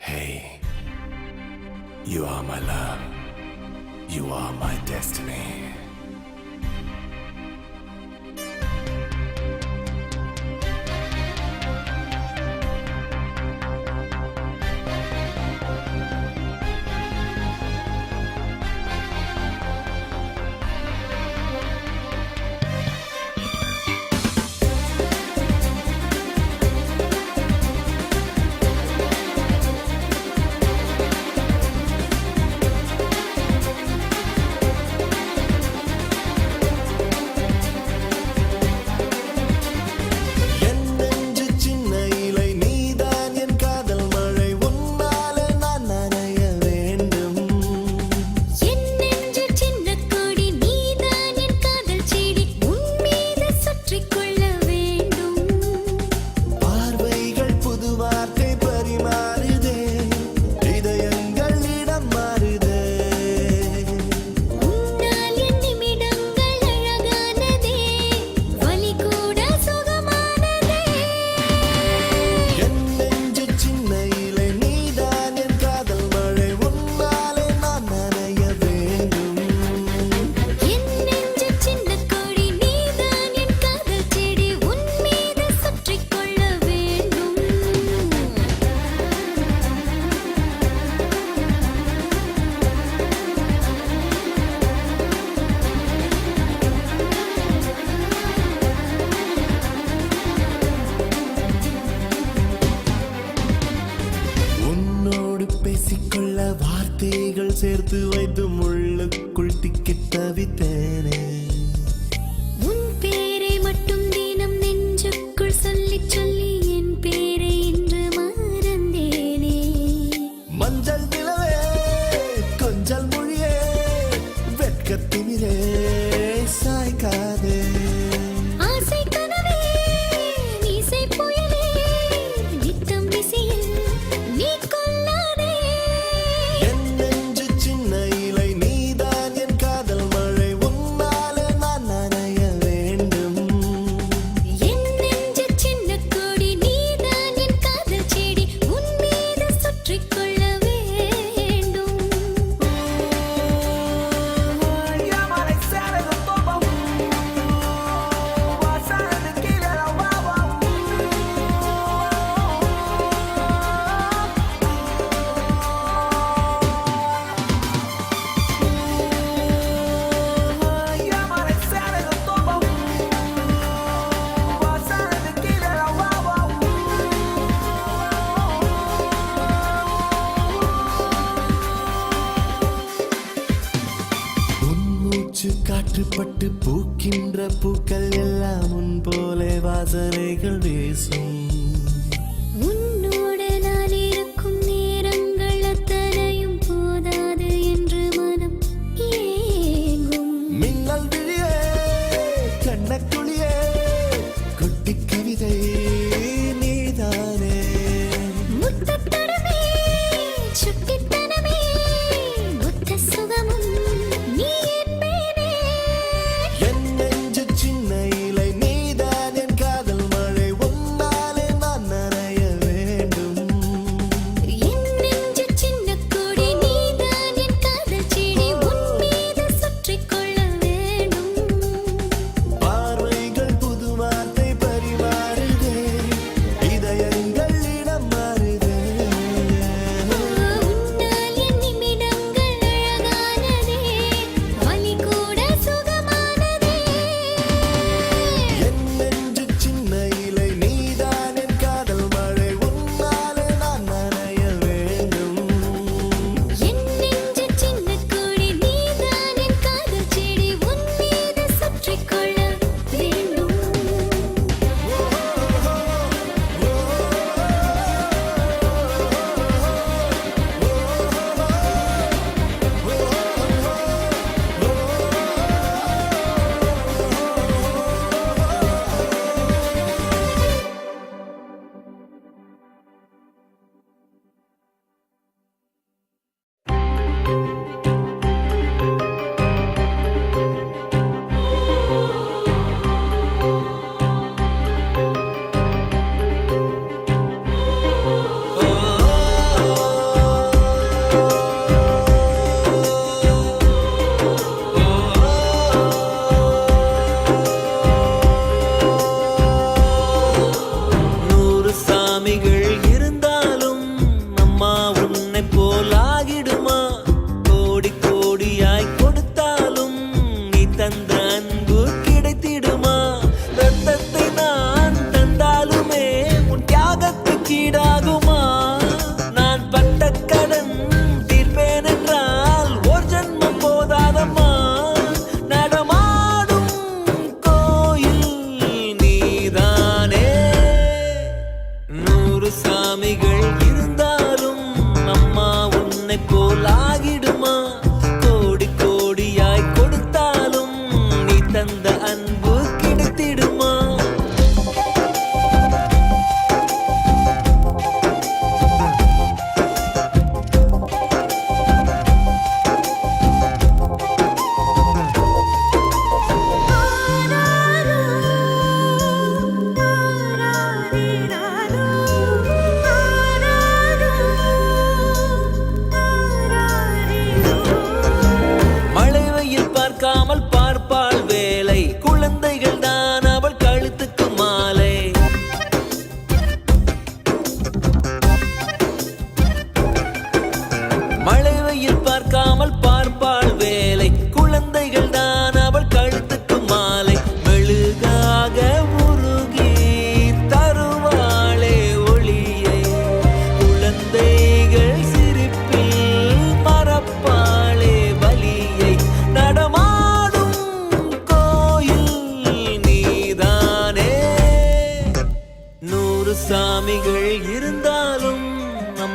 Hey, you are my love. You are my destiny. பேசிக்கொள்ள வார்த்தைகள் சேர்த்து வைத்து முள்ளுக்குள் திக்கித் தவித்தேனே. உன் பேரை மட்டும் தினம் நெஞ்சுக்குள் சொல்லி சொல்லி என் பேரை இன்று மறந்தேனே. மஞ்சள் நிலவே கொஞ்சல் மொழியே வெட்கத்தினிலே சாய்க்காதே. காற்றுப்பட்டு பூக்கின்ற பூக்கள் எல்லாம் முன் போலே வாசனைகள் வீசும். உன்னோடு நான் இருக்கும் நேரங்கள் அத்தனையும் போதாது என்று மனம் ஏங்கும். மின்னல் விழியே கண்ணக்குழியே குட்டி கவிதை நீதானே. முத்தத்தடமே சுட்டித்தனமே முத்த சுகமும் நீ என் நெஞ்சு சின்ன இலை நீதான் என் காதல் மழை உன்னாலே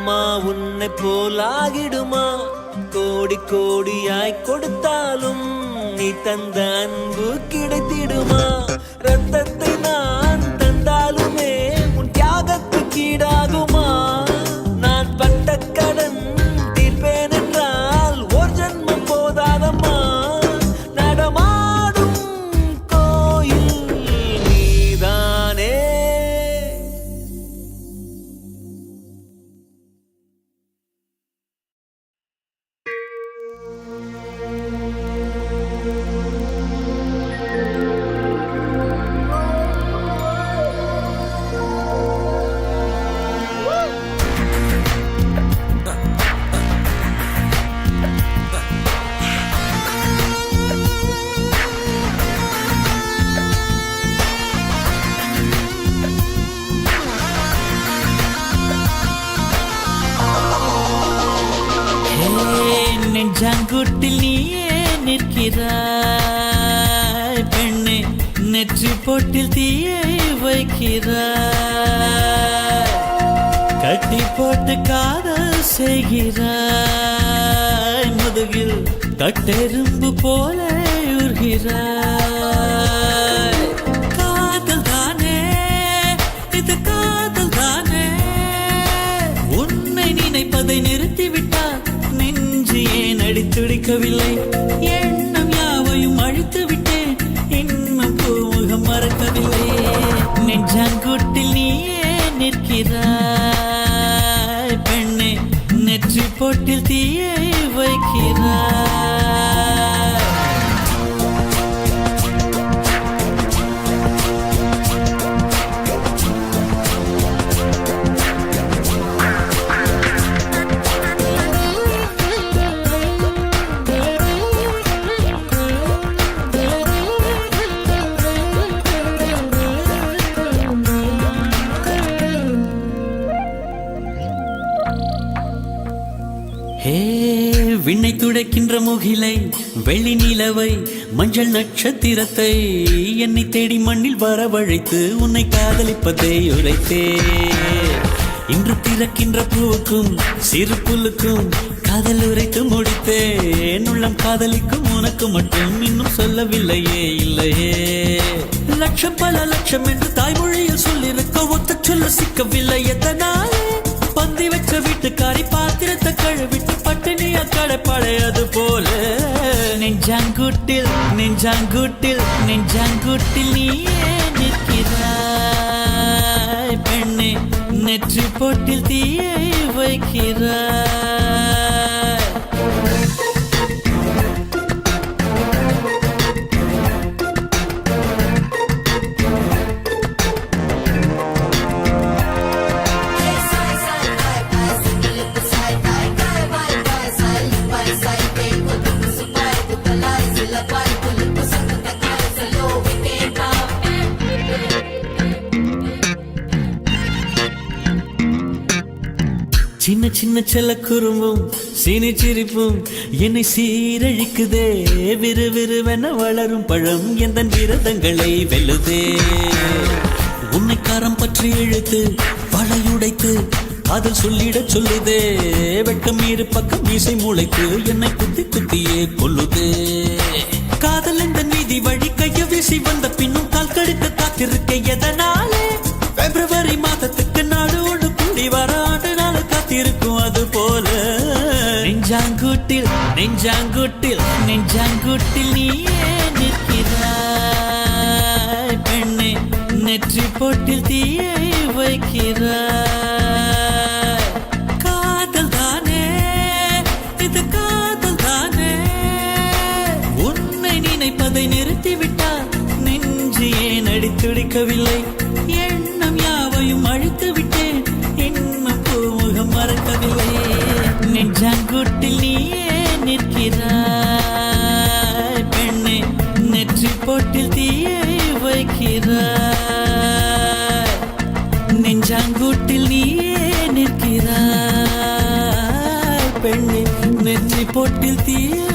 காமமா உன்னை போலாகிடுமா? கோடி கோடியாய் கொடுத்தாலும் நீ தந்த அன்பு கிடைத்திடுமா? ரத்தத்தை நான் தந்தாலுமே உன் தியாகத்துக்கு ஈடாகுமா? நான் பட்ட கடன் தீர்ப்பேன் என்றால் ஒரு ஜன்மம் போதாதம்மா. நடமாடும் கோயில் நீதானே. நெஞ்சாங்குட்டில் நீயே நிற்கிறாய் பெண்ணே, நெற்றி போட்டில் தீயை வைக்கிறாய். கட்டி போட்டு காதல் செய்கிறாய், முதுகில் கட்டெரும்பு போல உருகிறாய். காதல் தானே இது, காதல் தானே. உன்னை நினைப்பதை நிறுத்திவிட்டால் நெஞ்சு ஏன் அடித்துடிக்கவில்லை? எண்ணம் யாவையும் அழித்து விட்டேன், இன்னும் பூமுகம் மறக்கவில்லை. நெஞ்சாங்குட்டில் நீயே நிற்கிறாய் பெண்ணே, நெற்றி போட்டில் தீயை வைக்கிறாய். விண்ணை துடைக்கின்ற முகிலை, வெள்ளி நிலவை, மஞ்சள் நட்சத்திரத்தை என்னை தேடி மண்ணில் வரவழைத்து உன்னை காதலிப்பதை உரைத்தே. இன்று திறக்கின்ற பூவுக்கும் சிறு புல்லுக்கும் காதல் உரைத்து முடித்தேன். உள்ளம் காதலிக்கும் உனக்கு மட்டும் இன்னும் சொல்லவில்லையே, இல்லையே. லட்சம் பல லட்சம் என்று தாய்மொழியில் சொல்லிருக்க ஒத்த சொல்ல சிக்கவில்லை. எத்தனாலே பந்தி வச்ச வீட்டுக்காரி பாத்திரத்தை கழுவிட்டு பட்டினியா கடைப்படையது போல. நெஞ்சாங்குட்டில் நெஞ்சாங்குட்டில் நெஞ்சாங்குட்டில் நீயே நிற்கிறாய் பெண்ணே, நெற்றி போட்டில் தீயை வைக்கிறாய். சின்ன சின்ன செல்ல குறும்பும் சீனி சிரிப்பும் என்னை சீரழிக்குதே. விறுவிறுவென வளரும் பழம் எந்த விரதங்களை வெல்லுதே. உன்னை காரம் பற்றி இழுத்து வளையுடைத்து காதல் சொல்லிட சொல்லுதே. வெட்கம் இரு பக்கம் மீசை மூளைக்கு என்னை குத்தி குத்தியே கொல்லுதே. காதல் என்ற நீதி வழி கைய வீசி வந்த பின்னும் கால் கடுக்க காத்திருக்க எதனாலே? பிப்ரவரி மாதத்துக்கு நாடு ஒன்று கூடி வர ஆண்டு நாள் காத்திருக்கும் அது போல. நெஞ்சாங்குட்டில் நெஞ்சாங்குட்டில் நெஞ்சாங்குட்டில் நீயே நிற்கிறாய் பெண்ணே, நெற்றி போட்டில் தீயை வைக்கிறாய். காதல் தானே இது, காதல் தானே. உன்னை நினைப்பதை நிறுத்திவிட்டால் நெஞ்சு ஏன் அடித்துடிக்கவில்லை? எண்ணம் யாவையும் அழித்து விட்டேன், இன்னும் பூமுகம் மறக்கவில்லை. நெஞ்சாங்குட்டில் நீயே நிற்கிறாய் பெண்ணே, நெற்றி போட்டில் தீயை வைக்கிறாய். நெஞ்சாங்குட்டில் நீயே நிற்கிறாய் பெண்ணே, நெற்றி போட்டில் தீயை